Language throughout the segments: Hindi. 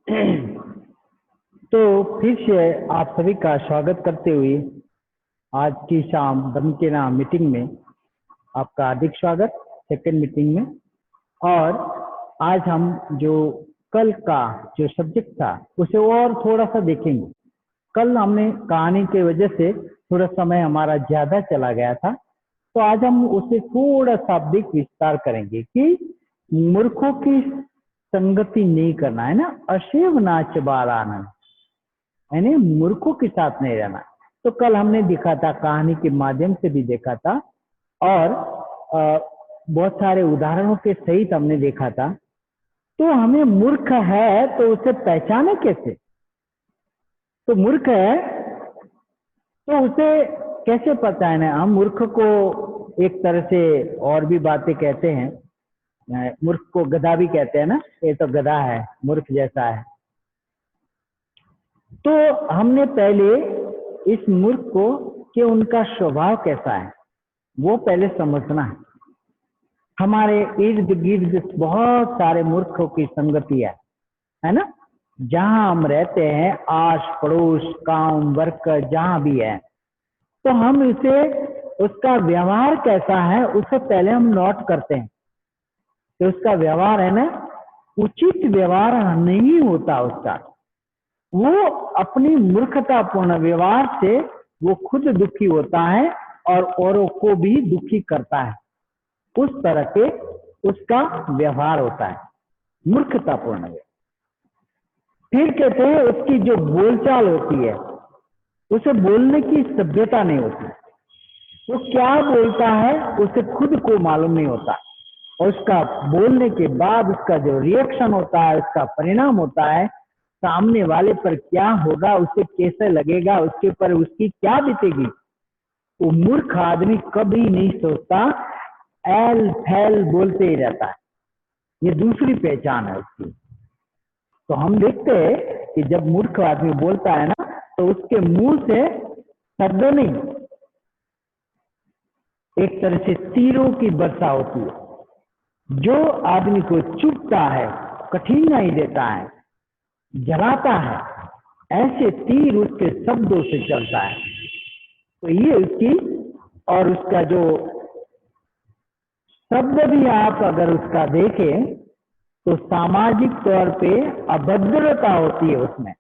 तो फिर से आप सभी का स्वागत करते हुए आज की शाम धर्म के नाम मीटिंग में आपका हार्दिक स्वागत, सेकंड मीटिंग में। और आज हम जो कल का जो सब्जेक्ट था उसे और थोड़ा सा देखेंगे। कल हमने कहानी की वजह से थोड़ा समय हमारा ज्यादा चला गया था, तो आज हम उसे थोड़ा शाब्दिक विस्तार करेंगे कि मूर्खों की संगति नहीं करना है ना, अशेव नाच बाल आनंद, यानी मूर्खों के साथ नहीं रहना। तो कल हमने देखा था, कहानी के माध्यम से भी देखा था और बहुत सारे उदाहरणों के सहित हमने देखा था। तो हमें मूर्ख है तो उसे पहचाने कैसे? तो मूर्ख है तो उसे कैसे पहचाने? हम मूर्ख को एक तरह से और भी बातें कहते हैं, मूर्ख को गधा भी कहते हैं ना, ये तो गधा है, मूर्ख जैसा है। तो हमने पहले इस मूर्ख को कि उनका स्वभाव कैसा है वो पहले समझना है। हमारे इर्द गिर्द बहुत सारे मूर्खों की संगति है ना, जहां हम रहते हैं, आस पड़ोस, काम, वर्क, जहां भी है, तो हम इसे उसका व्यवहार कैसा है उसे पहले हम नोट करते हैं कि उसका व्यवहार है ना, उचित व्यवहार नहीं होता उसका। वो अपनी मूर्खतापूर्ण व्यवहार से वो खुद दुखी होता है और औरों को भी दुखी करता है। उस तरह के उसका व्यवहार होता है, मूर्खतापूर्ण व्यवहार। फिर कहते हैं उसकी जो बोलचाल होती है, उसे बोलने की सभ्यता नहीं होती। वो क्या बोलता है उसे खुद को मालूम नहीं होता, और उसका बोलने के बाद उसका जो रिएक्शन होता है, उसका परिणाम होता है, सामने वाले पर क्या होगा, उसे कैसे लगेगा, उसके ऊपर उसकी क्या बीतेगी, वो मूर्ख आदमी कभी नहीं सोचता, एल फैल बोलते ही रहता है। ये दूसरी पहचान है उसकी। तो हम देखते हैं कि जब मूर्ख आदमी बोलता है ना, तो उसके मुंह से शब्द नहीं, एक तरह से तीरों की वर्षा होती है। जो आदमी को चुभता है, कठिनाई देता है, जलाता है, ऐसे तीर उसके शब्दों से चलता है। तो ये उसकी, और उसका जो शब्द भी आप अगर उसका देखें तो सामाजिक तौर पे अभद्रता होती है उसमें,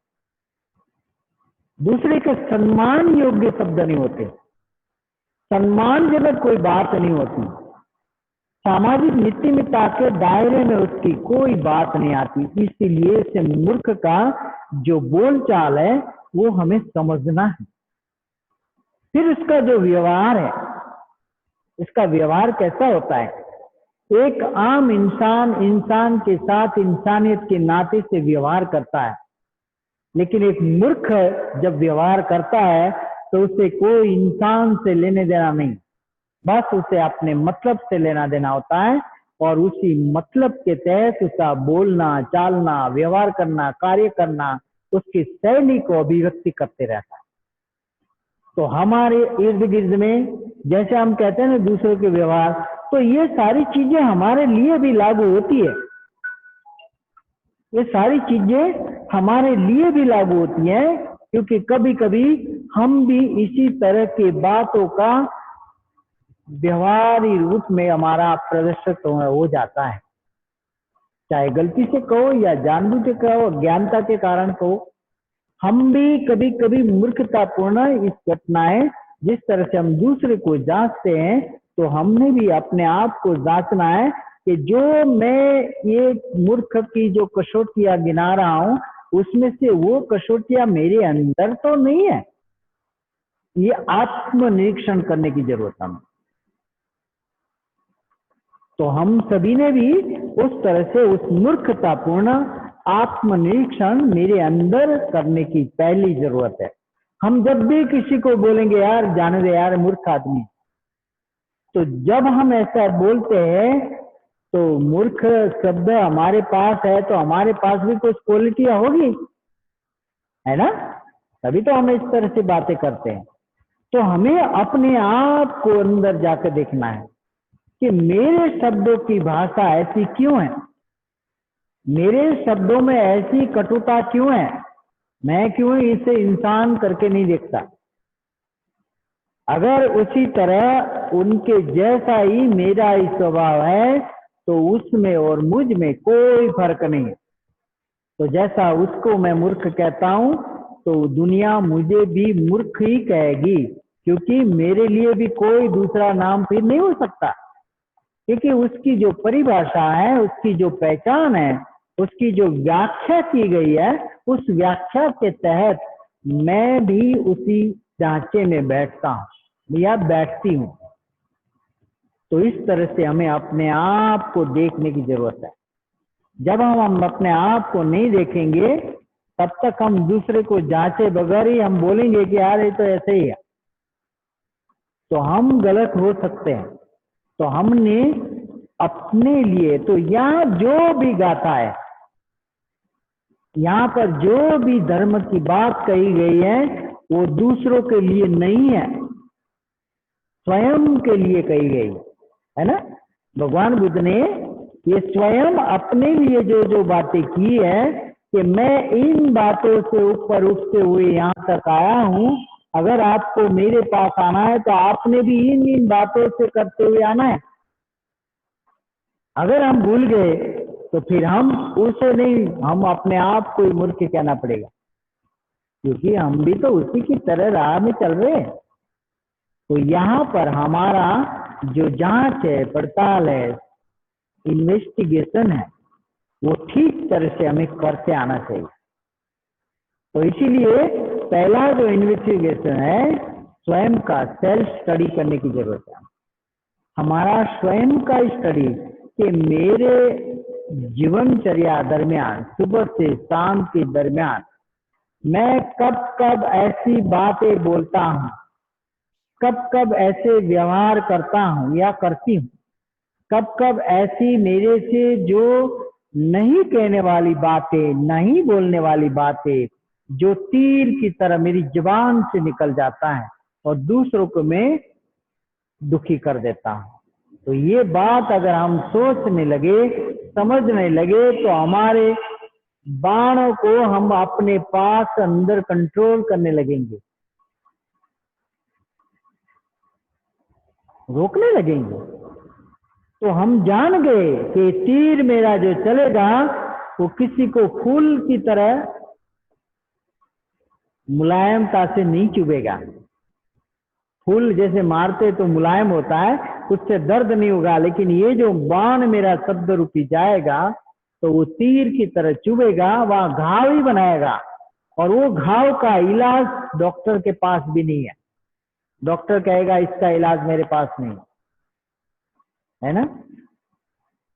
दूसरे के सम्मान योग्य शब्द नहीं होते, सम्मानजनक कोई बात नहीं होती, सामाजिक नीतिमत्ता के दायरे में उसकी कोई बात नहीं आती। इसीलिए से मूर्ख का जो बोलचाल है वो हमें समझना है। फिर उसका जो व्यवहार है, इसका व्यवहार कैसा होता है? एक आम इंसान के साथ इंसानियत के नाते से व्यवहार करता है, लेकिन एक मूर्ख जब व्यवहार करता है तो उसे कोई इंसान से लेने देना नहीं, बस उसे अपने मतलब से लेना देना होता है, और उसी मतलब के तहत उसका बोलना, चालना, व्यवहार करना, कार्य करना, उसकी शैली को अभिव्यक्ति करते रहता है। तो हमारे इर्द गिर्द में जैसे हम कहते हैं ना दूसरों के व्यवहार, तो ये सारी चीजें हमारे लिए भी लागू होती है। ये सारी चीजें हमारे लिए भी लागू होती हैं, क्योंकि कभी कभी हम भी इसी तरह की बातों का व्यवहारिक रूप में हमारा प्रदर्शित हो जाता है, चाहे गलती से कहो या जानबूझ के कहो, ज्ञानता के कारण कहो। हम भी कभी कभी मूर्खतापूर्ण इस घटनाएं, जिस तरह से हम दूसरे को जांचते हैं, तो हमने भी अपने आप को जांचना है कि जो मैं ये मूर्ख की जो कसौटियां गिना रहा हूं, उसमें से वो कसौटियां मेरे अंदर तो नहीं है। ये आत्मनिरीक्षण करने की जरूरत है। तो हम सभी ने भी उस तरह से उस मूर्खतापूर्ण आत्मनिरीक्षण मेरे अंदर करने की पहली जरूरत है। हम जब भी किसी को बोलेंगे यार जाने दे यार मूर्ख आदमी, तो जब हम ऐसा बोलते हैं तो मूर्ख शब्द हमारे पास है, तो हमारे पास भी कुछ क्वालिटियां होगी, है ना, तभी तो हम इस तरह से बातें करते हैं। तो हमें अपने आप को अंदर जाकर देखना है कि मेरे शब्दों की भाषा ऐसी क्यों है, मेरे शब्दों में ऐसी कटुता क्यों है? मैं क्यों इसे इंसान करके नहीं देखता? अगर उसी तरह उनके जैसा ही मेरा ही स्वभाव है तो उसमें और मुझ में कोई फर्क नहीं है। तो जैसा उसको मैं मूर्ख कहता हूं तो दुनिया मुझे भी मूर्ख ही कहेगी, क्योंकि मेरे लिए भी कोई दूसरा नाम फिर नहीं हो सकता। क्योंकि उसकी जो परिभाषा है, उसकी जो पहचान है, उसकी जो व्याख्या की गई है, उस व्याख्या के तहत मैं भी उसी ढांचे में बैठता हूं या बैठती हूं। तो इस तरह से हमें अपने आप को देखने की जरूरत है। जब हम अपने आप को नहीं देखेंगे तब तक हम दूसरे को जांचे बगैर ही हम बोलेंगे कि यार ये तो ऐसे ही है, तो हम गलत हो सकते हैं। तो हमने अपने लिए, तो यहाँ जो भी गाथा है, यहाँ पर जो भी धर्म की बात कही गई है वो दूसरों के लिए नहीं है, स्वयं के लिए कही गई है ना। भगवान बुद्ध ने ये स्वयं अपने लिए जो जो बातें की है कि मैं इन बातों से ऊपर उठते हुए यहाँ तक आया हूँ, अगर आपको मेरे पास आना है तो आपने भी इन इन बातों से करते हुए आना है। अगर हम भूल गए तो फिर हम उसे नहीं, हम अपने आप को ही मूर्ख कहना पड़ेगा, क्योंकि हम भी तो उसी की तरह राह में चल रहे हैं। तो यहाँ पर हमारा जो जांच है, पड़ताल है, इन्वेस्टिगेशन है, वो ठीक तरह से हमें करते आना चाहिए। तो इसीलिए पहला जो इन्वेस्टिगेशन है, स्वयं का सेल्फ स्टडी करने की जरूरत है। हमारा स्वयं का स्टडी कि मेरे जीवनचर्या दरमियान, सुबह से शाम के दरमियान मैं कब कब ऐसी बातें बोलता हूँ, कब कब ऐसे व्यवहार करता हूँ या करती हूँ, कब कब ऐसी मेरे से जो नहीं कहने वाली बातें, नहीं बोलने वाली बातें, जो तीर की तरह मेरी जुबान से निकल जाता है और दूसरों को मैं दुखी कर देता हूँ। तो ये बात अगर हम सोचने लगे, समझने लगे, तो हमारे बाणों को हम अपने पास अंदर कंट्रोल करने लगेंगे, रोकने लगेंगे। तो हम जान गए कि तीर मेरा जो चलेगा वो किसी को फूल की तरह मुलायमता से नहीं चुभेगा। फूल जैसे मारते तो मुलायम होता है, उससे दर्द नहीं होगा, लेकिन ये जो बाण मेरा शब्द रूपी जाएगा तो वो तीर की तरह चुभेगा, वहां घाव ही बनाएगा, और वो घाव का इलाज डॉक्टर के पास भी नहीं है। डॉक्टर कहेगा इसका इलाज मेरे पास नहीं है ना।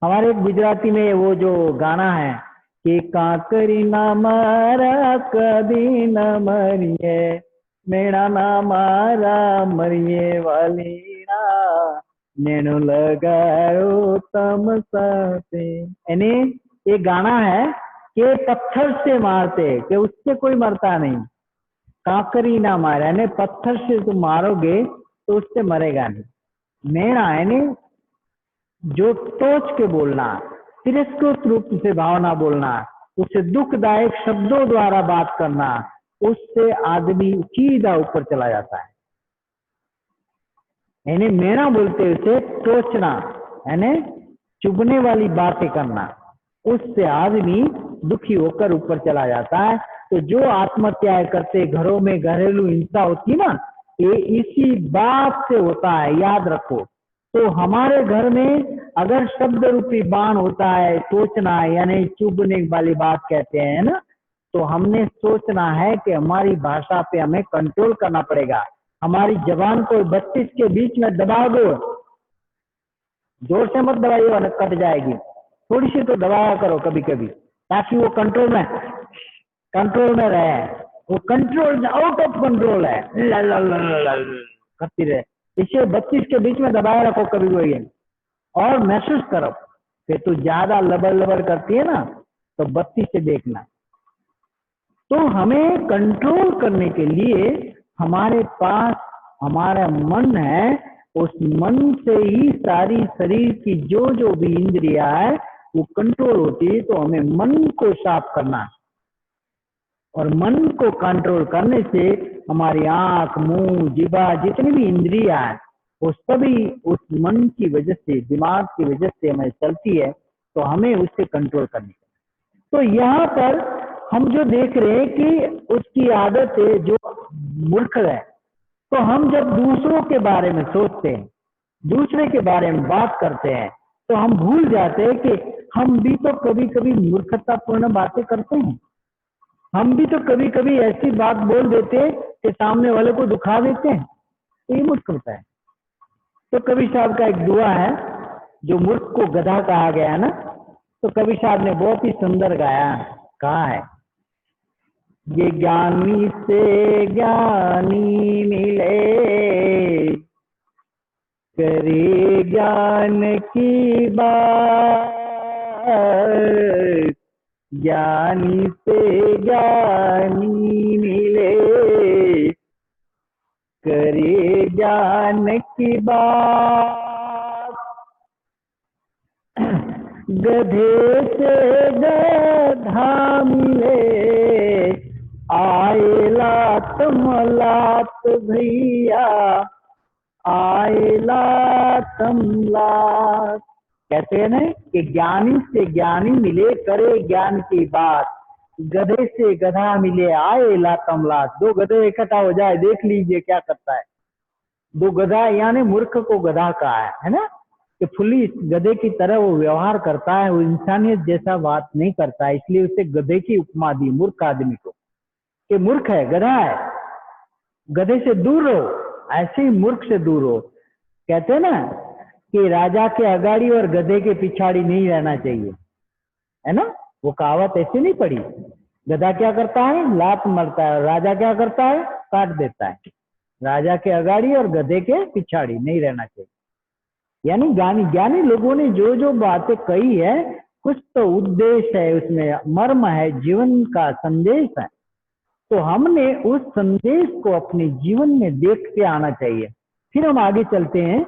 हमारे गुजराती में वो जो गाना है कि काकरी ना मारा कभी न मरिए, मेरा ना मारा मरिए वाली ना, नैनो लगाओ तम साथे। यानी ये गाना है कि पत्थर से मारते, कि उससे कोई मरता नहीं, काकरी ना मारे, यानी पत्थर से तुम मारोगे तो उससे मरेगा नहीं। मेरा यानी जो टोच के बोलना, तिरस्कृत रूप से भावना बोलना, उसे दुखदायक शब्दों द्वारा बात करना, उससे आदमी सीधा ऊपर चला जाता है। यानी मेरा बोलते उसे टोचना, यानी चुभने वाली बातें करना, उससे आदमी दुखी होकर ऊपर चला जाता है। तो जो आत्महत्याएं करते, घरों में घरेलू हिंसा होती ना, ये इसी बात से होता है, याद रखो। तो हमारे घर में अगर शब्द रूपी बाण होता है, सोचना यानी चुभने वाली बात कहते हैं ना, तो हमने सोचना है कि हमारी भाषा पे हमें कंट्रोल करना पड़ेगा। हमारी जबान को 32 के बीच में दबा दो, जोर से मत दबाइए वरना कट जाएगी, थोड़ी सी तो दबाया करो कभी कभी, ताकि वो कंट्रोल में रहे। वो कंट्रोल आउट ऑफ कंट्रोल है, करती रहे। इसे 32 के बीच में दबाए रखो कभी कोई, और महसूस करो कि तू ज्यादा लबर लबर करती है ना, तो 32 से देखना। तो हमें कंट्रोल करने के लिए हमारे पास हमारा मन है, उस मन से ही सारी शरीर की जो जो भी इंद्रिया है वो कंट्रोल होती है, तो हमें मन को साफ करना है। और मन को कंट्रोल करने से हमारी आंख, मुंह, जिह्वा, जितनी भी इंद्रियां हैं, वो सभी उस मन की वजह से, दिमाग की वजह से हमें चलती है, तो हमें उससे कंट्रोल करनी है। तो यहाँ पर हम जो देख रहे हैं कि उसकी आदत है जो मूर्ख है, तो हम जब दूसरों के बारे में सोचते हैं, दूसरे के बारे में बात करते हैं, तो हम भूल जाते हैं कि हम भी तो कभी कभी मूर्खतापूर्ण बातें करते हैं। हम भी तो कभी कभी ऐसी बात बोल देते हैं कि सामने वाले को दुखा देते हैं, तो ये मूर्ख होता है। तो कबीर साहब का एक दुआ है, जो मूर्ख को गधा कहा गया है ना, तो कबीर साहब ने बहुत ही सुंदर गाया, कहा है, ये ज्ञानी से ज्ञानी मिले, करे ज्ञान की बात, ज्ञानी से ज्ञानी मिले, करे ज्ञान की बात, गधे से गधा मिले, आए लात मलात भैया, आए लात मलात। कहते हैं ना कि ज्ञानी से ज्ञानी मिले, करे ज्ञान की बात, गधे से गधा मिले, आए लातम लात। दो गधे इकट्ठा हो जाए, देख लीजिए क्या करता है। दो गधा, यानी मूर्ख को गधा कहा है ना, कि फुली गधे की तरह वो व्यवहार करता है, वो इंसानियत जैसा बात नहीं करता है, इसलिए उसे गधे की उपमा दी मूर्ख आदमी को, कि मूर्ख है, गधा है, गधे से दूर रहो, ऐसे ही मूर्ख से दूर हो। कहते हैं ना कि राजा के अगाड़ी और गधे के पिछाड़ी नहीं रहना चाहिए, है ना, वो कहावत ऐसे नहीं पड़ी। गधा क्या करता है, लात मारता है, और राजा क्या करता है, काट देता है। राजा के अगाड़ी और गधे के पिछाड़ी नहीं रहना चाहिए। यानी ज्ञानी ज्ञानी लोगों ने जो जो बातें कही है, कुछ तो उद्देश्य है, उसमें मर्म है, जीवन का संदेश है, तो हमने उस संदेश को अपने जीवन में देख के आना चाहिए। फिर हम आगे चलते हैं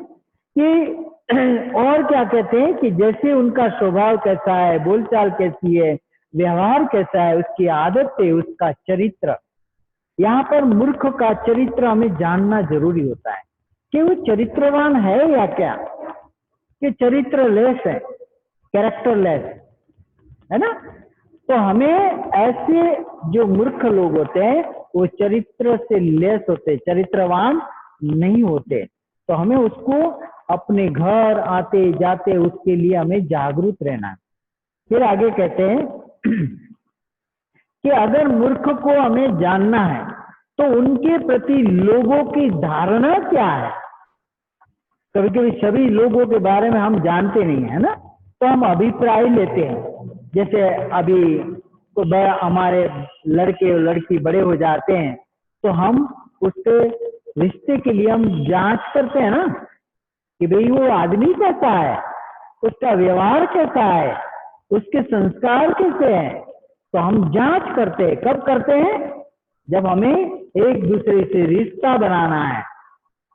कि और क्या कहते हैं कि जैसे उनका स्वभाव कैसा है, बोलचाल कैसी है, व्यवहार कैसा है, उसकी आदत है, उसका चरित्र। यहाँ पर मूर्ख का चरित्र हमें जानना जरूरी होता है कि वो चरित्रवान है या क्या, कि चरित्रलेस है, कैरेक्टरलेस है ना। तो हमें ऐसे जो मूर्ख लोग होते हैं वो चरित्र से लेस होते, चरित्रवान नहीं होते। तो हमें उसको अपने घर आते जाते उसके लिए हमें जागरूक रहना है। फिर आगे कहते हैं कि अगर मूर्ख को हमें जानना है तो उनके प्रति लोगों की धारणा क्या है। कभी कभी सभी लोगों के बारे में हम जानते नहीं है ना, तो हम अभिप्राय लेते हैं। जैसे अभी तो हमारे लड़के और लड़की बड़े हो जाते हैं, तो हम उसके रिश्ते के लिए हम जांच करते हैं ना कि भाई वो आदमी कैसा है, उसका व्यवहार कैसा है, उसके संस्कार कैसे हैं। तो हम जांच करते हैं। कब करते हैं, जब हमें एक दूसरे से रिश्ता बनाना है,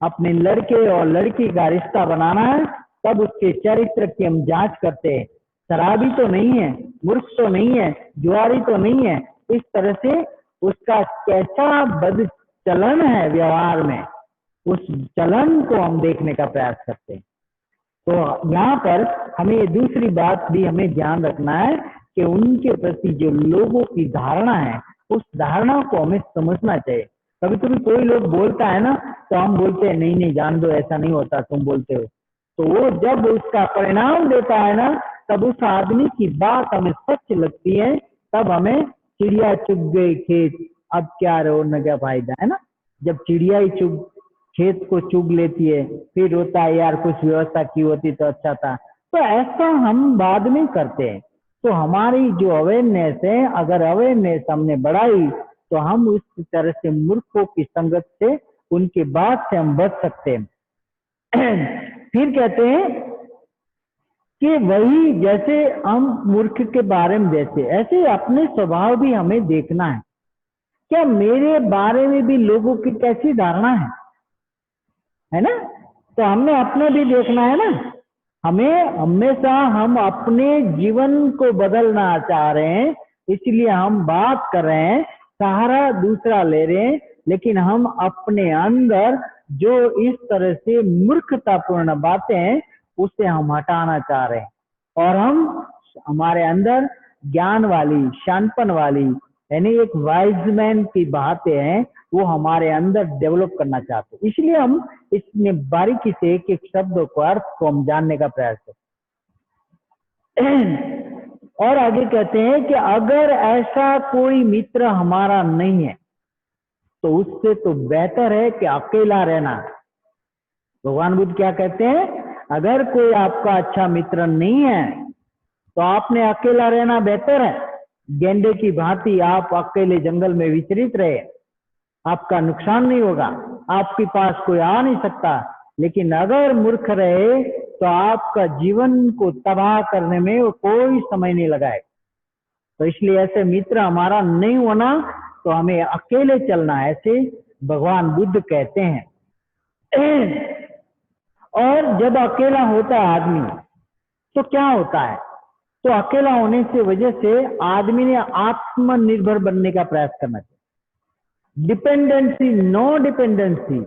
अपने लड़के और लड़की का रिश्ता बनाना है, तब उसके चरित्र की हम जांच करते हैं। शराबी तो नहीं है, मूर्ख तो नहीं है, जुआरी तो नहीं है, इस तरह से उसका कैसा बद चलन है व्यवहार में, उस चलन को हम देखने का प्रयास करते हैं। तो यहाँ पर हमें दूसरी बात भी हमें ध्यान रखना है कि उनके प्रति जो लोगों की धारणा है, उस धारणा को हमें समझना चाहिए। कभी कभी कोई लोग बोलता है ना, तो हम बोलते हैं नहीं नहीं जान दो, ऐसा नहीं होता, तुम बोलते हो। तो वो जब उसका परिणाम देता है ना, तब उस आदमी की बात हमें सच लगती है, तब हमें चिड़िया चुग गई खेत, अब क्या रोने का फायदा, है ना। जब चिड़िया ही खेत को चुग लेती है, फिर होता है यार कुछ व्यवस्था की होती तो अच्छा था। तो ऐसा हम बाद में करते हैं। तो हमारी जो अवेयरनेस है, अगर अवेयरनेस हमने बढ़ाई तो हम उस तरह से मूर्खों की संगत से, उनकी बात से हम बच सकते हैं। फिर कहते हैं कि वही जैसे हम मूर्ख के बारे में जैसे, ऐसे अपने स्वभाव भी हमें देखना है। क्या मेरे बारे में भी लोगों की कैसी धारणा है ना। तो हमने अपने भी देखना है ना हमें हमेशा हम अपने जीवन को बदलना चाह रहे हैं, इसलिए हम बात कर रहे हैं, सहारा दूसरा ले रहे हैं, लेकिन हम अपने अंदर जो इस तरह से मूर्खतापूर्ण बातें हैं उसे हम हटाना चाह रहे हैं, और हम हमारे अंदर ज्ञान वाली, शानपन वाली, यानी एक वाइज मैन की बातें हैं, वो हमारे अंदर डेवलप करना चाहते हैं। इसलिए हम इसमें बारीकी से एक एक शब्द को, अर्थ को हम जानने का प्रयास करते हैं। और आगे कहते हैं कि अगर ऐसा कोई मित्र हमारा नहीं है तो उससे तो बेहतर है कि अकेला रहना। भगवान बुद्ध क्या कहते हैं, अगर कोई आपका अच्छा मित्र नहीं है तो आपने अकेला रहना बेहतर है। गेंडे की भांति आप अकेले जंगल में विचरित रहे, आपका नुकसान नहीं होगा, आपके पास कोई आ नहीं सकता। लेकिन अगर मूर्ख रहे तो आपका जीवन को तबाह करने में वो कोई समय नहीं लगाए। तो इसलिए ऐसे मित्र हमारा नहीं होना, तो हमें अकेले चलना, ऐसे भगवान बुद्ध कहते हैं। और जब अकेला होता है आदमी तो क्या होता है, तो अकेला होने से वजह से आदमी ने आत्मनिर्भर बनने का प्रयास करना चाहिए। डिपेंडेंसी, नो डिपेंडेंसी,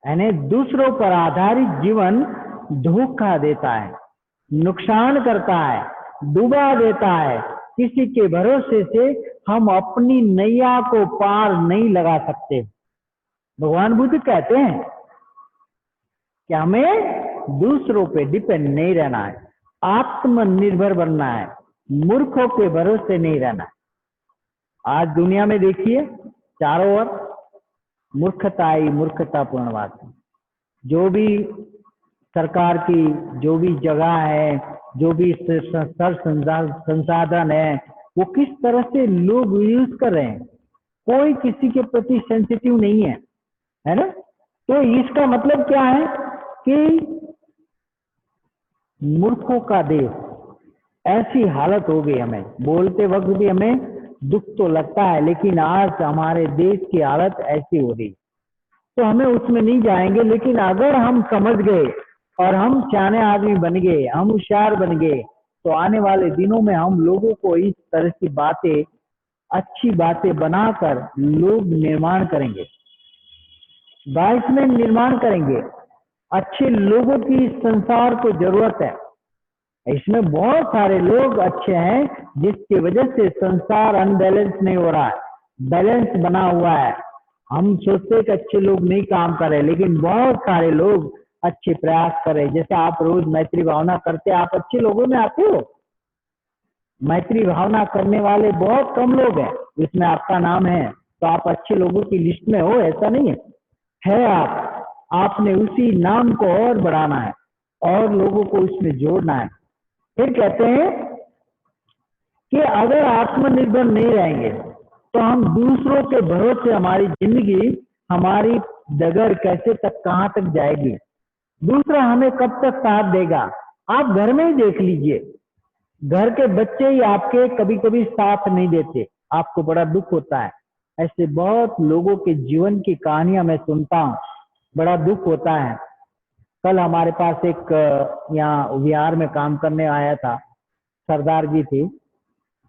यानी दूसरों पर आधारित जीवन धोखा देता है, नुकसान करता है, डुबा देता है। किसी के भरोसे से हम अपनी नैया को पार नहीं लगा सकते। भगवान बुद्ध कहते हैं कि हमें दूसरों पे डिपेंड नहीं रहना है, आत्मनिर्भर बनना है, मूर्खों के भरोसे नहीं रहना है। आज दुनिया में देखिए चारों ओर मूर्खता ही मूर्खतापूर्ण बात है। जो भी सरकार की जो भी जगह है, जो भी संसाधन है, वो किस तरह से लोग यूज कर रहे हैं, कोई किसी के प्रति सेंसिटिव नहीं है, है ना। तो इसका मतलब क्या है कि मूर्खों का देश, ऐसी हालत हो गई। हमें बोलते वक्त भी हमें दुख तो लगता है, लेकिन आज हमारे देश की हालत ऐसी हो रही, तो हमें उसमें नहीं जाएंगे। लेकिन अगर हम समझ गए और हम सियाने आदमी बन गए, हम होशियार बन गए, तो आने वाले दिनों में हम लोगों को इस तरह की बातें, अच्छी बातें बनाकर लोग निर्माण करेंगे, वाइस में निर्माण करेंगे। अच्छे लोगों की संसार को जरूरत है। इसमें बहुत सारे लोग अच्छे हैं जिसकी वजह से संसार अनबैलेंस नहीं हो रहा है, बैलेंस बना हुआ है। हम सोचते हैं कि अच्छे लोग नहीं काम कर रहे, लेकिन बहुत सारे लोग अच्छे प्रयास कर रहे। जैसे आप रोज मैत्री भावना करते, आप अच्छे लोगों में आते हो। मैत्री भावना करने वाले बहुत कम लोग हैं, इसमें आपका नाम है तो आप अच्छे लोगों की लिस्ट में हो, ऐसा नहीं है आपने उसी नाम को और बढ़ाना है और लोगों को उसमें जोड़ना है। फिर कहते हैं कि अगर आत्मनिर्भर नहीं रहेंगे तो हम दूसरों के भरोसे हमारी जिंदगी, हमारी डगर कैसे तक, कहाँ तक जाएगी, दूसरा हमें कब तक साथ देगा। आप घर में ही देख लीजिए, घर के बच्चे ही आपके कभी कभी साथ नहीं देते, आपको बड़ा दुख होता है। ऐसे बहुत लोगों के जीवन की कहानियां मैं सुनता हूँ, बड़ा दुख होता है। कल हमारे पास एक यहाँ विहार में काम करने आया था, सरदार जी थे,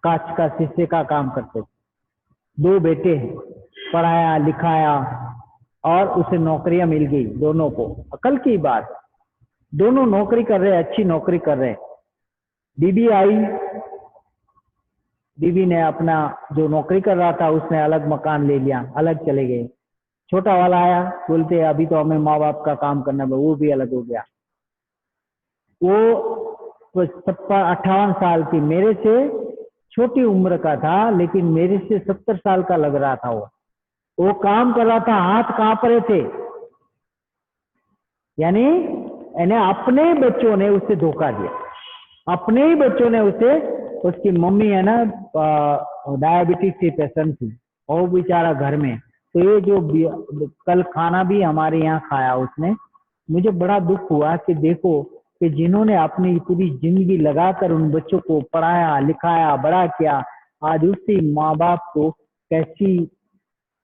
कांच का शीशे का काम करते थे। 2 बेटे हैं, पढ़ाया लिखाया और उसे नौकरियां मिल गई दोनों को। कल की बात, दोनों नौकरी कर रहे, अच्छी नौकरी कर रहे। बीबी आई, बीबी ने अपना जो नौकरी कर रहा था उसने अलग मकान ले लिया, अलग चले गए। छोटा वाला आया, बोलते अभी तो हमें माँ बाप का काम करना है, वो भी अलग हो गया। वो 58 साल की, मेरे से छोटी उम्र का था, लेकिन मेरे से 70 साल का लग रहा था। वो काम कर रहा था, हाथ कांप रहे थे। यानी अपने बच्चों ने उसे धोखा दिया, अपने ही बच्चों ने उसे, उसकी मम्मी है ना डायबिटीज की पेशेंट थी और बेचारा घर में, तो ये जो कल खाना भी हमारे यहाँ खाया उसने, मुझे बड़ा दुख हुआ कि देखो कि जिन्होंने अपनी पूरी जिंदगी लगाकर उन बच्चों को पढ़ाया लिखाया बड़ा किया, आज उसी माँ बाप को कैसी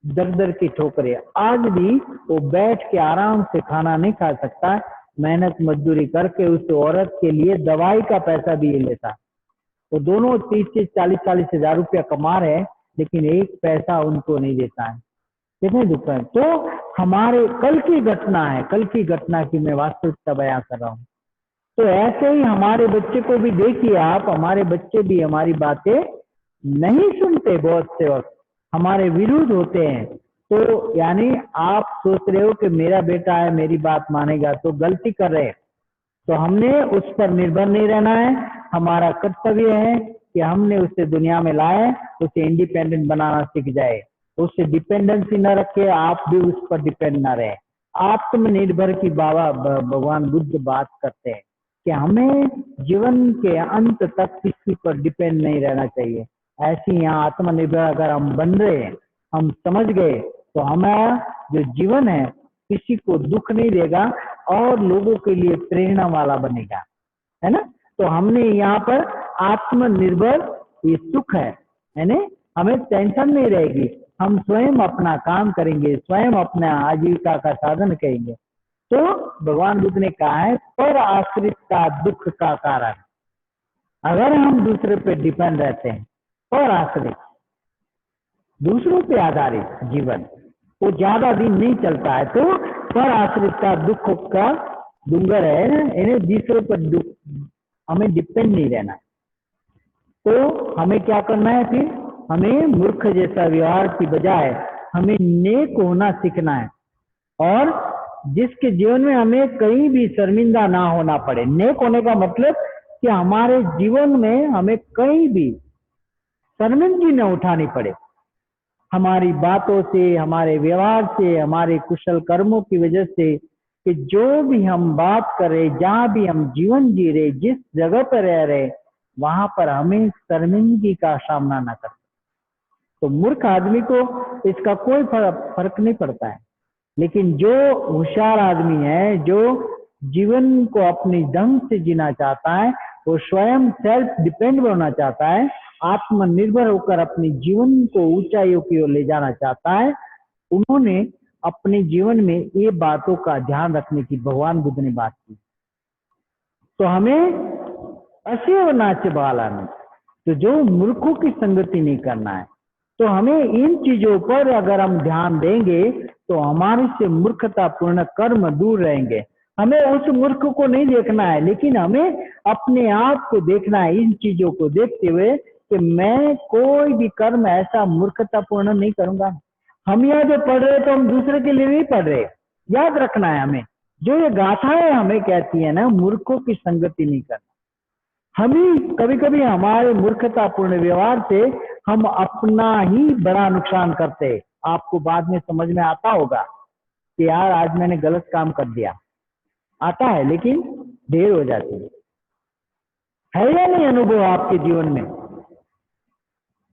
दर दर की ठोकरें। आज भी वो बैठ के आराम से खाना नहीं खा सकता, मेहनत मजदूरी करके उस औरत के लिए दवाई का पैसा भी ये लेता। तो दोनों 30-40 हजार रुपया कमा रहे हैं, लेकिन एक पैसा उनको नहीं देता है। कितने दुख है। तो हमारे कल की घटना है, कल की घटना की मैं वास्तविकता बयां कर रहा हूँ। तो ऐसे ही हमारे बच्चे को भी देखिए आप, हमारे बच्चे भी हमारी बातें नहीं सुनते, बहुत से वक्त हमारे विरुद्ध होते हैं। तो यानी आप सोच रहे हो कि मेरा बेटा है मेरी बात मानेगा, तो गलती कर रहे हैं। तो हमने उस पर निर्भर नहीं रहना है। हमारा कर्तव्य है कि हमने उसे दुनिया में लाए, उसे इंडिपेंडेंट बनाना सीख जाए, उससे डिपेंडेंसी न रखे, आप भी उस पर डिपेंड ना रहे। आत्मनिर्भर की बाबा भगवान बुद्ध बात करते हैं कि हमें जीवन के अंत तक किसी पर डिपेंड नहीं रहना चाहिए। ऐसी यहाँ आत्मनिर्भर अगर हम बन रहे हैं, हम समझ गए, तो हमारा जो जीवन है किसी को दुख नहीं देगा और लोगों के लिए प्रेरणा वाला बनेगा, है ना। तो हमने यहाँ पर आत्मनिर्भर, ये सुख है ना, हमें टेंशन नहीं रहेगी। हम स्वयं अपना काम करेंगे, स्वयं अपना आजीविका का साधन करेंगे। तो भगवान बुद्ध ने कहा है पर आश्रितता दुख का कारण। अगर हम दूसरे पे डिपेंड रहते हैं, पर आश्रित, दूसरों पे आधारित जीवन वो ज्यादा दिन नहीं चलता है। तो पर आश्रितता दुख का डूंगर है ना, इन्हें दूसरों पर हमें डिपेंड नहीं रहना। तो हमें क्या करना है फिर, हमें मूर्ख जैसा व्यवहार की बजाय हमें नेक होना सीखना है, और जिसके जीवन में हमें कहीं भी शर्मिंदा ना होना पड़े। नेक होने का मतलब कि हमारे जीवन में हमें कहीं भी शर्मिंदगी न उठानी पड़े, हमारी बातों से, हमारे व्यवहार से, हमारे कुशल कर्मों की वजह से, कि जो भी हम बात कर रहे, जहां भी हम जीवन जी रहे, जिस जगह पर रह रहे, वहां पर हमें शर्मिंदगी का सामना न कर। तो मूर्ख आदमी को इसका कोई फर्क नहीं पड़ता है, लेकिन जो होशियार आदमी है, जो जीवन को अपने ढंग से जीना चाहता है, वो स्वयं सेल्फ डिपेंड होना चाहता है, आत्मनिर्भर होकर अपने जीवन को ऊंचाइयों की ओर ले जाना चाहता है, उन्होंने अपने जीवन में ये बातों का ध्यान रखने की भगवान बुद्ध ने बात की। तो हमें असेव नाच बालान, तो जो मूर्खों की संगति नहीं करना है। तो हमें इन चीजों पर अगर हम ध्यान देंगे तो हमारे से मूर्खतापूर्ण कर्म दूर रहेंगे। हमें उस मूर्ख को नहीं देखना है, लेकिन हमें अपने आप को देखना है, इन चीजों को देखते हुए कि मैं कोई भी कर्म ऐसा मूर्खतापूर्ण नहीं करूंगा। हम यहाँ जो पढ़ रहे तो हम दूसरे के लिए नहीं पढ़ रहे, याद रखना है हमें। जो ये गाथाएं हमें कहती है ना, मूर्खों की संगति नहीं करना। हम ही कभी कभी हमारे मूर्खतापूर्ण व्यवहार से हम अपना ही बड़ा नुकसान करते हैं। आपको बाद में समझ में आता होगा कि यार आज मैंने गलत काम कर दिया, आता है, लेकिन देर हो जाती है या नहीं अनुभव आपके जीवन में?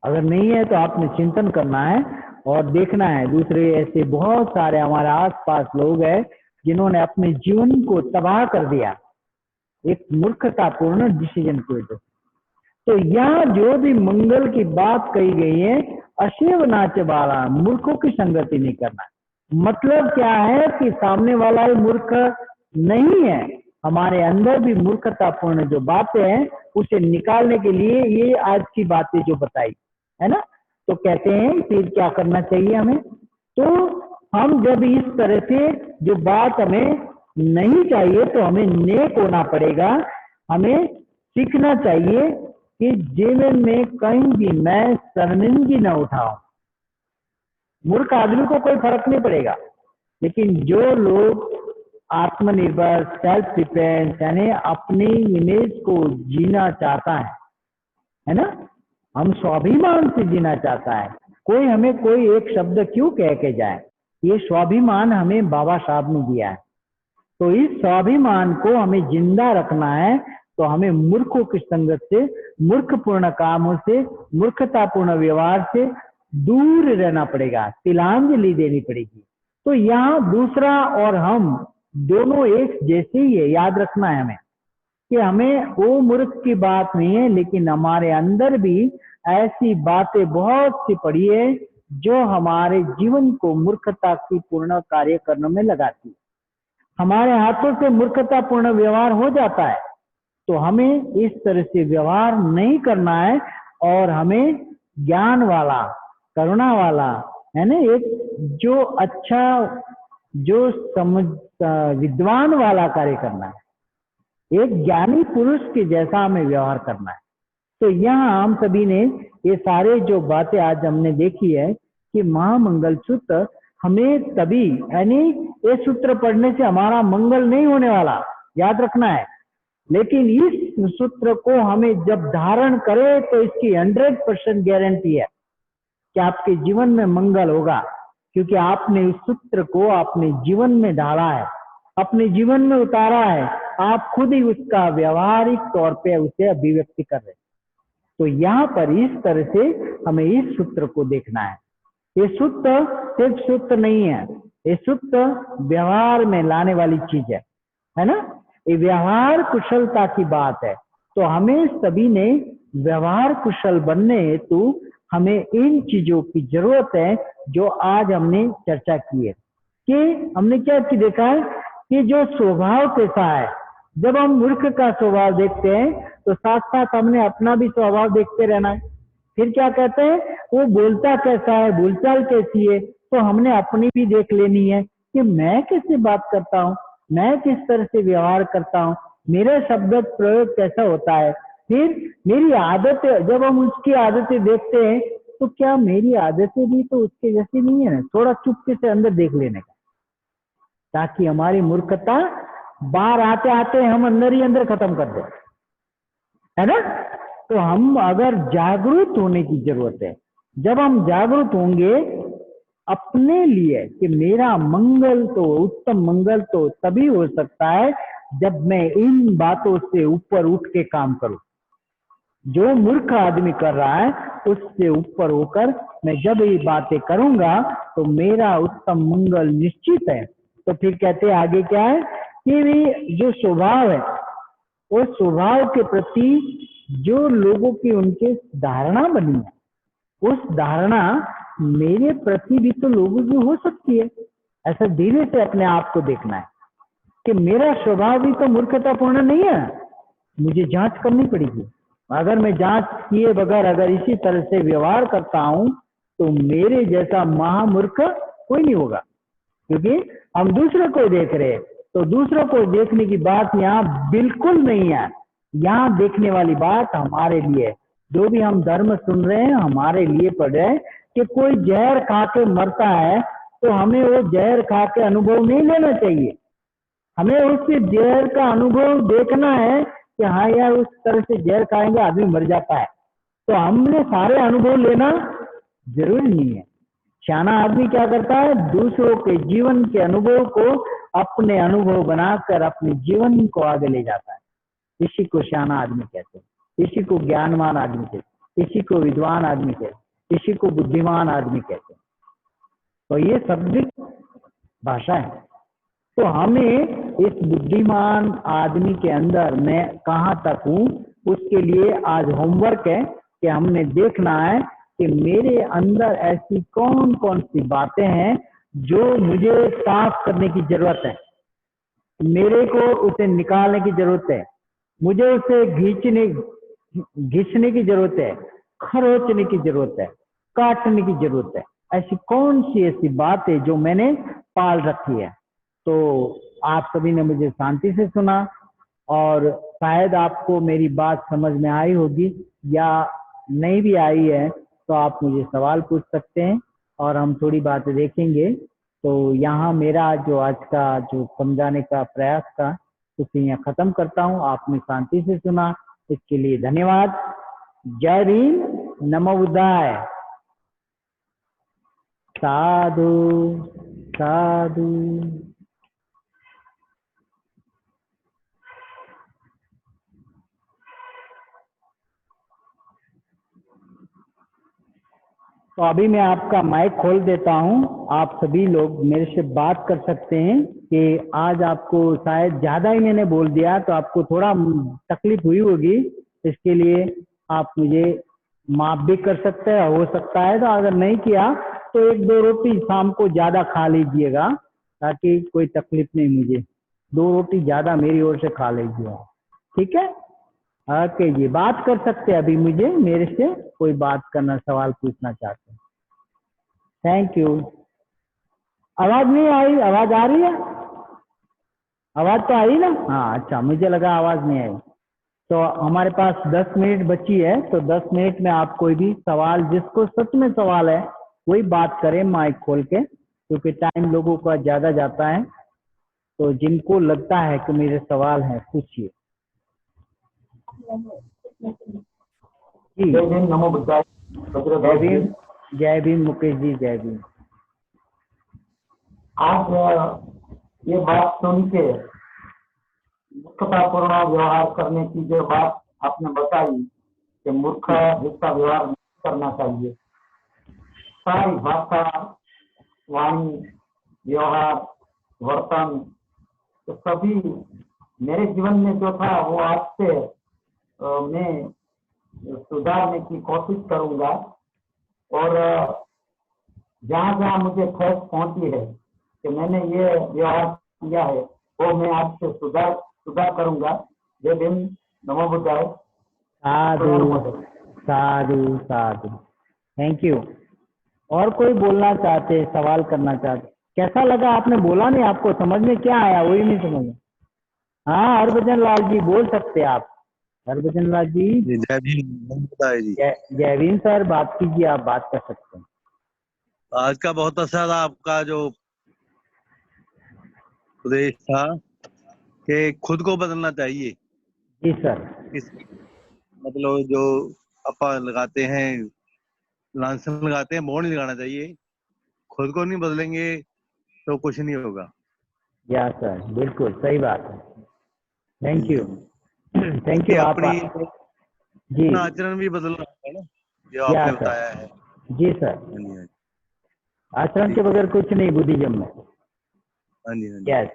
अगर नहीं है तो आपने चिंतन करना है और देखना है। दूसरे ऐसे बहुत सारे हमारे आसपास लोग हैं जिन्होंने अपने जीवन को तबाह कर दिया एक मूर्खतापूर्ण डिसीजन की वजह। तो यहाँ जो भी मंगल की बात कही गई है, अशिव नाच वाला, मूर्खों की संगति नहीं करना। मतलब क्या है कि सामने वाला ही मूर्ख नहीं है, हमारे अंदर भी मूर्खतापूर्ण जो बातें हैं उसे निकालने के लिए ये आज की बातें जो बताई है ना। तो कहते हैं फिर क्या करना चाहिए हमें। तो हम जब इस तरह से जो बात हमें नहीं चाहिए तो हमें नेक होना पड़ेगा। हमें सीखना चाहिए कि जीवन में कहीं भी मैं शर्मिंदगी न उठाऊं। मूर्ख आदमी को कोई फर्क नहीं पड़ेगा, लेकिन जो लोग आत्मनिर्भर, सेल्फ डिपेंड, यानी अपनी इमेज को जीना चाहता है ना, हम स्वाभिमान से जीना चाहता है। कोई हमें कोई एक शब्द क्यों कह के जाए, ये स्वाभिमान हमें बाबा साहब ने दिया है। तो इस स्वाभिमान को हमें जिंदा रखना है। तो हमें मूर्खों की संगत से, मूर्खपूर्ण कामों से, मूर्खतापूर्ण व्यवहार से दूर रहना पड़ेगा, तिलांजलि देनी पड़ेगी। तो यहाँ दूसरा और हम दोनों एक जैसे ही है, याद रखना है हमें कि हमें वो मूर्ख की बात नहीं है, लेकिन हमारे अंदर भी ऐसी बातें बहुत सी पड़ी है जो हमारे जीवन को मूर्खता की पूर्ण कार्य करने में लगाती है। हमारे हाथों से मूर्खतापूर्ण व्यवहार हो जाता है, तो हमें इस तरह से व्यवहार नहीं करना है और हमें ज्ञान वाला, करुणा वाला, है ना, एक जो अच्छा, जो समझ विद्वान वाला कार्य करना है, एक ज्ञानी पुरुष के जैसा हमें व्यवहार करना है। तो यहाँ हम सभी ने ये सारे जो बातें आज हमने देखी है कि महामंगल सूत्र हमें तभी, यानी ये सूत्र पढ़ने से हमारा मंगल नहीं होने वाला, याद रखना है, लेकिन इस सूत्र को हमें जब धारण करें तो इसकी 100% गारंटी है कि आपके जीवन में मंगल होगा, क्योंकि आपने इस सूत्र को अपने जीवन में डाला है, अपने जीवन में उतारा है, आप खुद ही उसका व्यवहारिक तौर पे उसे अभिव्यक्ति कर रहे हैं। तो यहाँ पर इस तरह से हमें इस सूत्र को देखना है। ये सूत्र सिर्फ सूत्र नहीं है, ये सूत्र व्यवहार में लाने वाली चीज है ना, ये व्यवहार कुशलता की बात है। तो हमें सभी ने व्यवहार कुशल बनने हेतु हमें इन चीजों की जरूरत है जो आज हमने चर्चा की है। कि हमने क्या की देखा है कि जो स्वभाव कैसा है, जब हम मूर्ख का स्वभाव देखते हैं तो साथ साथ हमने अपना भी स्वभाव देखते रहना है। फिर क्या कहते हैं, वो बोलता कैसा है, बोलचाल कैसी है, तो हमने अपनी भी देख लेनी है कि मैं कैसे बात करता हूँ, मैं किस तरह से व्यवहार करता हूँ, मेरा शब्द प्रयोग कैसा होता है। फिर मेरी आदतें, जब हम उसकी आदतें देखते हैं तो क्या मेरी आदतें भी तो उसके जैसी नहीं है ना, थोड़ा चुपके से अंदर देख लेने का, ताकि हमारी मूर्खता बाहर आते आते हम अंदर ही अंदर खत्म कर दें, है ना। तो हम अगर जागरूक होने की जरूरत है, जब हम जागरूक होंगे अपने लिए कि मेरा मंगल तो, उत्तम मंगल तो तभी हो सकता है जब मैं इन बातों से ऊपर उठ के काम करूं। जो मूर्ख आदमी कर रहा है उससे ऊपर होकर मैं जब ये बातें करूंगा तो मेरा उत्तम मंगल निश्चित है। तो फिर कहते हैं आगे क्या है कि भी जो स्वभाव है, वो स्वभाव के प्रति जो लोगों की उनके धारणा बनी है, उस धारणा मेरे प्रति भी तो लोगों की हो सकती है। ऐसा धीरे से अपने आप को देखना है कि मेरा स्वभाव भी तो मूर्खतापूर्ण नहीं है, मुझे जांच करनी पड़ेगी। अगर मैं जांच किए बगैर अगर इसी तरह से व्यवहार करता हूं तो मेरे जैसा महामूर्ख कोई नहीं होगा, क्योंकि हम दूसरे को देख रहे हैं। तो दूसरों को देखने की बात यहाँ बिल्कुल नहीं है, यहाँ देखने वाली बात हमारे लिए, जो भी हम धर्म सुन रहे हैं हमारे लिए पढ़ रहे हैं कि कोई जहर खा के मरता है तो हमें वो जहर खा के अनुभव नहीं लेना चाहिए, हमें उसके जहर का अनुभव देखना है कि हाँ यार उस तरह से जहर खाएंगे आदमी मर जाता है, तो हमने सारे अनुभव लेना जरूरी नहीं है। सियाना आदमी क्या करता है, दूसरों के जीवन के अनुभव को अपने अनुभव बनाकर अपने जीवन को आगे ले जाता है। इसी को सियाना आदमी कहते हैं, इसी को ज्ञानवान आदमी कहते हैं, इसी को विद्वान आदमी कहते हैं, इसी को बुद्धिमान आदमी कहते हैं। तो ये शब्दिक भाषा है। तो हमें इस बुद्धिमान आदमी के अंदर मैं कहाँ तक हूँ, उसके लिए आज होमवर्क है कि हमने देखना है कि मेरे अंदर ऐसी कौन कौन सी बातें हैं जो मुझे साफ करने की जरूरत है, मेरे को उसे निकालने की जरूरत है, मुझे उसे घिसने की जरूरत है, खरोचने की जरूरत है, काटने की जरूरत है। ऐसी कौन सी ऐसी बात है जो मैंने पाल रखी है। तो आप सभी ने मुझे शांति से सुना और शायद आपको मेरी बात समझ में आई होगी, या नहीं भी आई है तो आप मुझे सवाल पूछ सकते हैं और हम थोड़ी बातें देखेंगे। तो यहाँ मेरा जो आज का जो समझाने का प्रयास था उसे यहाँ खत्म करता हूँ। आपने शांति से सुना, इसके लिए धन्यवाद। जय भीम, नमो बुद्धाय। साधु साधु। तो अभी मैं आपका माइक खोल देता हूं, आप सभी लोग मेरे से बात कर सकते हैं कि आज आपको शायद ज्यादा ही मैंने बोल दिया तो आपको थोड़ा तकलीफ हुई होगी, इसके लिए आप मुझे माफ भी कर सकते हैं। हो सकता है तो अगर नहीं किया तो 1-2 रोटी शाम को ज्यादा खा लीजिएगा ताकि कोई तकलीफ नहीं मुझे। 2 रोटी ज्यादा मेरी ओर से खा लीजिए, ठीक है? ओके जी, बात कर सकते हैं अभी, मुझे मेरे से कोई बात करना, सवाल पूछना चाहते हैं? Thank you. आवाज नहीं आई? आवाज आ रही है? आवाज तो आई ना? हाँ, अच्छा, मुझे लगा आवाज नहीं आई। तो हमारे पास 10 मिनट बची है, तो 10 मिनट में आप कोई भी सवाल, जिसको सच में सवाल है वही बात करें माइक खोल के, क्योंकि टाइम लोगों का ज्यादा जाता है। तो जिनको लगता है कि मेरे सवाल हैं, पूछिए जी। जय भीम, नमो बुद्धाय। जय भीम, जय भीम मुकेश जी, जय भीम। आज ये बात सुन के मूर्खतापूर्ण व्यवहार करने की जो बात आपने बताई कि मूर्ख जिसका व्यवहार नहीं करना चाहिए, सारी भाषा, वाणी, व्यवहार, वर्तन, तो सभी मेरे जीवन में जो था वो आज से मैं सुधारने की कोशिश करूंगा। और जहाँ जहाँ मुझे ठेस पहुंची है कि मैंने ये व्यवहार किया है, वो मैं आज से सुधार करूंगा। जय भीम, नमो बुद्धाय। साधु साधु साधु, थैंक यू। और कोई बोलना चाहते, सवाल करना चाहते? कैसा लगा? आपने बोला नहीं, आपको समझ में क्या आया वही नहीं समझ में। हाँ, हरभजन लाल जी बोल सकते हैं आप। हरभजन लाल जी, जय भीम, नमो बुद्धाय जी। जय भीम सर, बात कीजिए, आप बात कर सकते हैं। आज का बहुत अच्छा था आपका जो उपदेश था कि खुद को बदलना चाहिए। जी सर। इस मतलब जो अपन लगाते हैं, लांछन लगाते हैं, वो नहीं लगाना चाहिए। खुद को नहीं बदलेंगे तो कुछ नहीं होगा। या सर, बिल्कुल सही बात है। थैंक यू, थैंक कि यू। आप अपनी जी, अपना आचरण भी बदलना होगा ना, जो या आपने सर, बताया है। जी सर, हाँ जी, हाँ जी, आश्रम के बगैर कुछ नहीं बुद्धिज्म में। हाँ जी, हाँ जी। यस,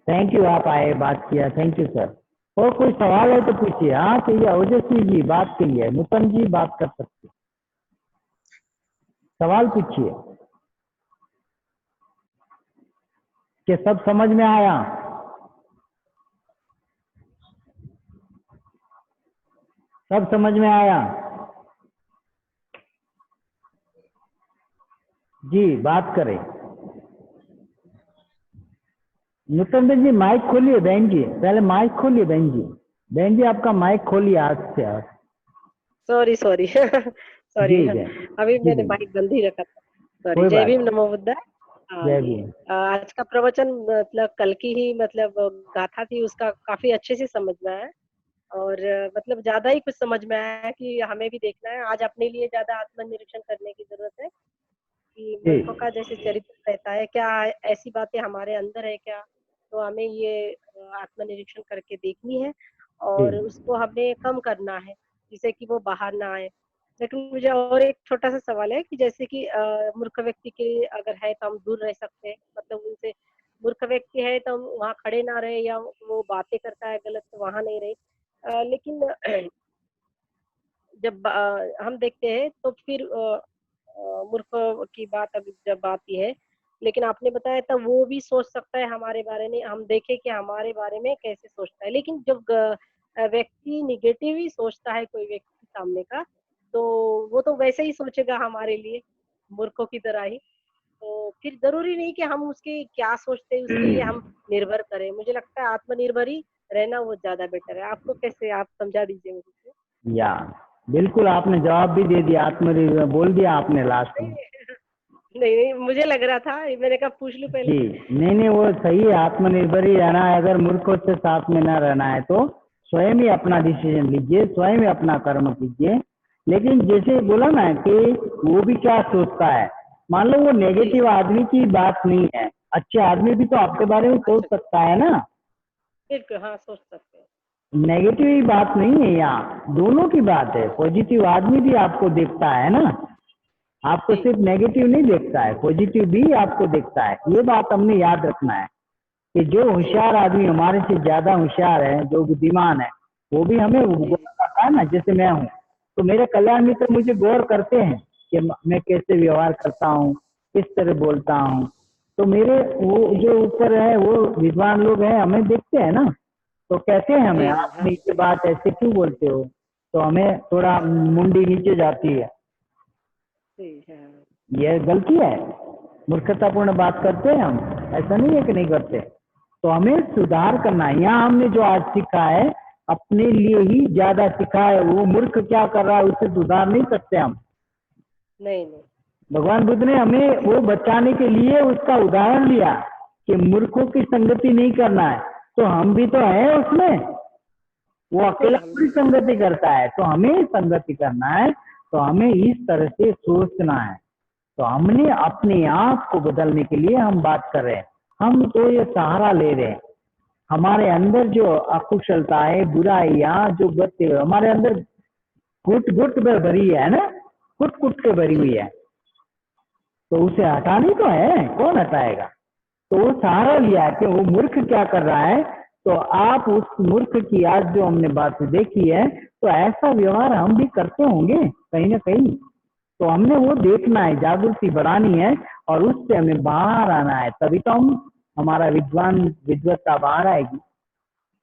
थैंक यू, आप आए, बात किया, थैंक यू सर। और कोई सवाल है तो पूछिए। हाँ, चाहिए ओजस्वी जी बात के लिए, नूतन जी बात कर सकते, सवाल पूछिए। कि सब समझ में आया? सब समझ में आया? जी, बात करें। नूतन जी माइक खोलिए, बहन जी पहले माइक खोलिए, बहन जी। बहन जी आपका माइक खोलिए आज से। आज सॉरी सॉरी सॉरी, जी जय अभी जी मैंने जी, माइक बंद ही रखा था। सॉरी। कोई जय बात भीम, नमो बुद्धाय। हाँ जय जी। भीम। आज का प्रवचन मतलब कल की ही मतलब गाथा थी, उसका काफी अच्छे से समझ में आया। और मतलब ज्यादा ही कुछ समझ में आया कि हमें भी देखना है, आज अपने लिए ज्यादा आत्मनिरीक्षण करने की जरूरत है कि जी मूर्खों का जैसे चरित्र रहता है, क्या ऐसी बातें हमारे अंदर है क्या, तो हमें ये आत्मनिरीक्षण करके देखनी है जी और उसको हमें कम करना है, जिससे कि वो बाहर ना आए। लेकिन मुझे और एक छोटा सा सवाल है कि जैसे कि मूर्ख व्यक्ति के अगर है तो हम दूर रह सकते हैं, मतलब उनसे, मूर्ख व्यक्ति है तो हम वहाँ खड़े ना रहे, या वो बातें करता है गलत तो वहां नहीं रहे। लेकिन जब हम देखते हैं तो फिर मूर्ख की बात अभी जब आती है, लेकिन आपने बताया तब वो भी सोच सकता है हमारे बारे में, हम देखें कि हमारे बारे में कैसे सोचता है। लेकिन जब व्यक्ति निगेटिव ही सोचता है कोई व्यक्ति सामने का, तो वो तो वैसे ही सोचेगा हमारे लिए, मूर्खों की तरह ही। तो फिर जरूरी नहीं कि हम उसके क्या सोचते हैं उसके लिए हम निर्भर करें। मुझे लगता है आत्मनिर्भर ही रहना वो ज्यादा बेटर है। आपको कैसे, आप समझा दीजिए मुझे। या बिल्कुल, आपने जवाब भी दे दिया, आत्मनिर्भर बोल दिया आपने लास्ट में। नहीं नहीं, मुझे लग रहा था, मैंने कहा पूछ लूं पहले। जी, नहीं नहीं, वो सही है, आत्मनिर्भर ही रहना है। अगर मूर्खों से साथ में ना रहना है तो स्वयं ही अपना डिसीजन लीजिए, स्वयं ही अपना कर्म कीजिए। लेकिन जैसे बोला ना कि वो भी क्या सोचता है, मान लो वो नेगेटिव आदमी की बात नहीं है, अच्छे आदमी भी तो आपके बारे में सोच अच्छा, सकता है ना। बिल्कुल, हाँ सोच सकते हैं। नेगेटिव ही बात नहीं है, यहाँ दोनों की बात है। पॉजिटिव आदमी भी आपको देखता है ना, आपको जी सिर्फ नेगेटिव नहीं देखता है, पॉजिटिव भी आपको देखता है। ये बात हमने याद रखना है कि जो होशियार आदमी हमारे से ज्यादा होशियार है, जो बुद्धिमान है, वो भी हमें जी गौर करता है ना। जैसे मैं हूँ, तो मेरे कल्याण मित्र मुझे गौर करते हैं कि मैं कैसे व्यवहार करता हूँ, किस तरह बोलता हूँ। तो मेरे वो जो ऊपर है वो विद्वान लोग हैं, हमें देखते हैं ना, तो कहते हैं हमें, जी, आप हाँ, नीचे बात ऐसे क्यों बोलते हो, तो हमें थोड़ा मुंडी नीचे जाती है। जी, हाँ, ये गलती है, मूर्खतापूर्ण बात करते हैं हम, ऐसा नहीं है कि नहीं करते। तो हमें सुधार करना है। यहाँ हमने जो आज सीखा है अपने लिए ही ज्यादा सीखा है, वो मूर्ख क्या कर रहा है उसे सुधार नहीं सकते हम। नहीं, नहीं, भगवान बुद्ध ने हमें वो बचाने के लिए उसका उदाहरण लिया कि मूर्खों की संगति नहीं करना है, तो हम भी तो हैं उसमें, वो बिल्कुल अकेला हम पूरी संगति करता है, तो हमें संगति करना है, तो हमें इस तरह से सोचना है। तो हमने अपने आप को बदलने के लिए हम बात कर रहे हैं, हम तो ये सहारा ले रहे हैं। हमारे अंदर जो अकुशलता है, बुराइयां जो बच्चे हमारे अंदर घुट घुट में भरी है ना, कुट कुट के भरी हुई है, तो उसे हटानी तो है, कौन हटाएगा। तो वो सहारा लिया कि वो मूर्ख क्या कर रहा है, तो आप उस मूर्ख की आज जो हमने बात देखी है, तो ऐसा व्यवहार हम भी करते होंगे कहीं ना कहीं, तो हमने वो देखना है, जागृति बढ़ानी है, और उससे हमें बाहर आना है, तभी तो हम हमारा विद्वत्ता बाहर आएगी।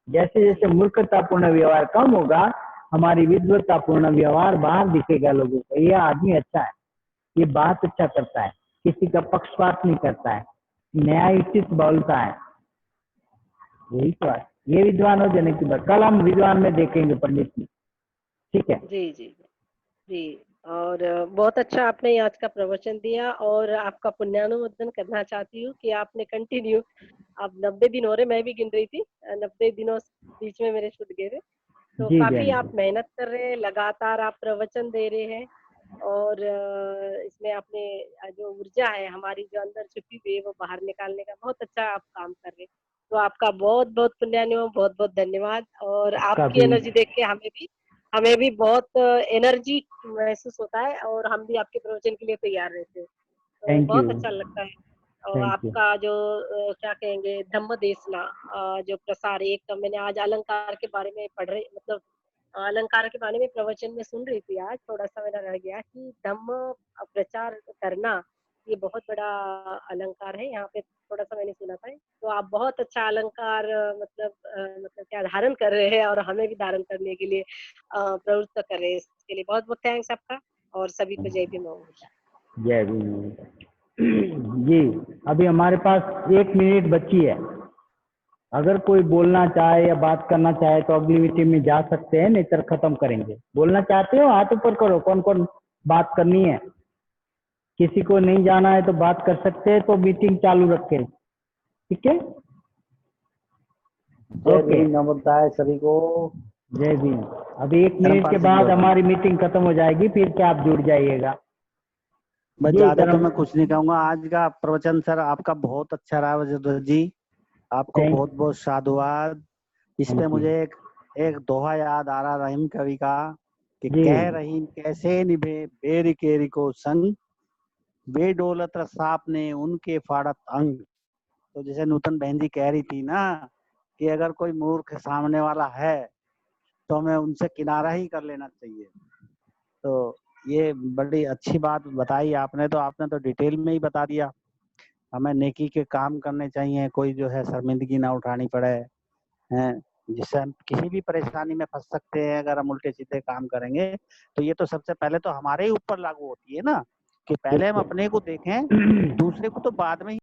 जैसे जैसे मूर्खतापूर्ण व्यवहार कम होगा, हमारी विद्वत्तापूर्ण व्यवहार बाहर दिखेगा लोगों को, ये आदमी अच्छा है, ये बात अच्छा करता है, किसी का पक्षपात नहीं करता है, न्यायोचित बोलता है, यही तो है। ये विद्वान हो जाने की बात, कल हम विद्वान में देखेंगे पंडित जी, ठीक है। जी, जी, जी। और बहुत अच्छा आपने आज का प्रवचन दिया और आपका पुण्यानुमोदन करना चाहती हूँ कि आपने कंटिन्यू, अब 90 दिन हो रहे, मैं भी गिन रही थी, 90 दिनों बीच में मेरे छूट गए थे। तो जी काफ़ी जैन आप मेहनत कर रहे हैं, लगातार आप प्रवचन दे रहे हैं और इसमें आपने जो ऊर्जा है हमारी जो अंदर छुपी हुई है वो बाहर निकालने का बहुत अच्छा आप काम कर रहे हैं। तो आपका बहुत-बहुत पुण्यानुमोदन, बहुत-बहुत धन्यवाद और आपका आपकी भी। एनर्जी देख के हमें भी बहुत एनर्जी महसूस होता है और हम भी आपके प्रवचन के लिए तैयार रहते हैं। तो थैंक बहुत यू। अच्छा लगता है और थैंक यू। आपका जो क्या कहेंगे धम्म देसना जो प्रसार एक तो मैंने आज अलंकार के बारे में पढ़ रही मतलब अलंकार के बारे में प्रवचन में सुन रही थी आज थोड़ा-सा मेरा रह गया कि धम्म प्रचार करना ये बहुत बड़ा अलंकार है, यहाँ पे थोड़ा-सा मैंने सुना था। तो आप बहुत अच्छा अलंकार मतलब क्या धारण कर रहे हैं और हमें भी धारण करने के लिए प्रवृत्त कर रहे हैं। इसके लिए बहुत-बहुत थैंक्स आपका और सभी को जय भीम। जय भीम। जी, अभी हमारे पास 1 मिनट बची है, अगर कोई बोलना चाहे या बात करना चाहे तो अगली मीटिंग में जा सकते हैं, नहीं तो खत्म करेंगे। बोलना चाहते हो हाथ ऊपर करो, कौन कौन बात करनी है। किसी को नहीं जाना है तो बात कर सकते हैं, तो मीटिंग चालू रखें, ठीक है। जय ओके, भीम नमोदाय सभी को। जय भीम। अभी 1 मिनट के धर्मपाल जी की बाद ओर से। हमारी मीटिंग खत्म हो जाएगी, फिर क्या आप जुड़ जाइएगा। बस जी ज्यादा तो धर्म, मैं कुछ नहीं कहूंगा। आज का प्रवचन सर आपका बहुत अच्छा रहा वजीर जी, आपको थैंक बहुत बहुत साधुवाद। इस पे थैंक यू। मुझे एक दोहा याद आ रहा रहीम कवि का कि जी कह रहीम कैसे निभे बेरी केरी को संग, बेडोलत साप ने उनके फाड़त अंग। तो जैसे नूतन बहन जी कह रही थी ना कि अगर कोई मूर्ख सामने वाला है तो हमें उनसे किनारा ही कर लेना चाहिए। तो ये बड़ी अच्छी बात बताई आपने, तो आपने तो डिटेल में ही बता दिया। हमें नेकी के काम करने चाहिए, कोई जो है शर्मिंदगी ना उठानी पड़े हैं, जिससे हम किसी भी परेशानी में फंस सकते हैं अगर हम उल्टे सीधे काम करेंगे। तो ये तो सबसे पहले तो हमारे ही ऊपर लागू होती है ना कि पहले हम बिल्कुल। अपने को देखें, दूसरे को तो बाद में ही